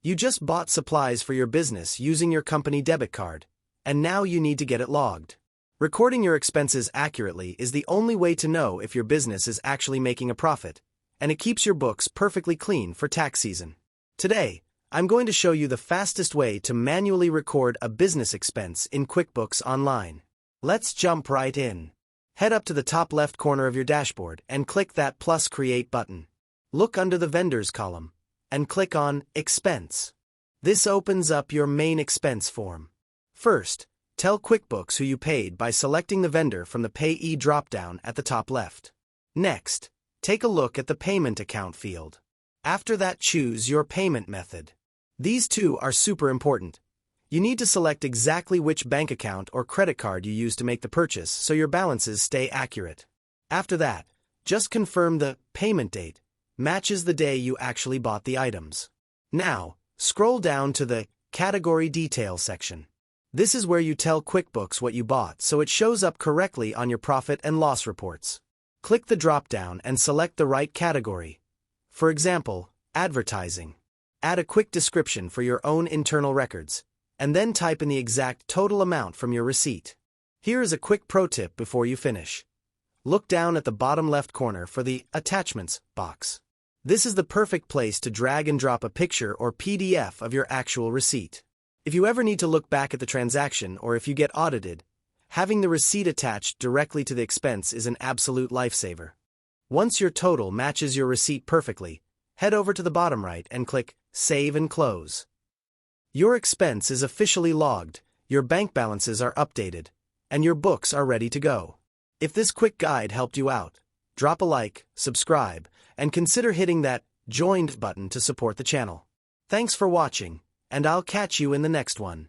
You just bought supplies for your business using your company debit card, and now you need to get it logged. Recording your expenses accurately is the only way to know if your business is actually making a profit, and it keeps your books perfectly clean for tax season. Today, I'm going to show you the fastest way to manually record a business expense in QuickBooks Online. Let's jump right in. Head up to the top left corner of your dashboard and click that plus Create button. Look under the Vendors column and click on Expense. This opens up your main expense form. First, tell QuickBooks who you paid by selecting the vendor from the Payee dropdown at the top left. Next, take a look at the Payment Account field. After that, choose your payment method. These two are super important. You need to select exactly which bank account or credit card you use to make the purchase so your balances stay accurate. After that, just confirm the payment date matches the day you actually bought the items. Now, scroll down to the Category Detail section. This is where you tell QuickBooks what you bought so it shows up correctly on your profit and loss reports. Click the drop-down and select the right category. For example, advertising. Add a quick description for your own internal records, and then type in the exact total amount from your receipt. Here is a quick pro tip before you finish. Look down at the bottom left corner for the Attachments box. This is the perfect place to drag and drop a picture or PDF of your actual receipt. If you ever need to look back at the transaction or if you get audited, having the receipt attached directly to the expense is an absolute lifesaver. Once your total matches your receipt perfectly, head over to the bottom right and click Save and Close. Your expense is officially logged, your bank balances are updated, and your books are ready to go. If this quick guide helped you out, drop a like, subscribe, and consider hitting that Joined button to support the channel. Thanks for watching, and I'll catch you in the next one.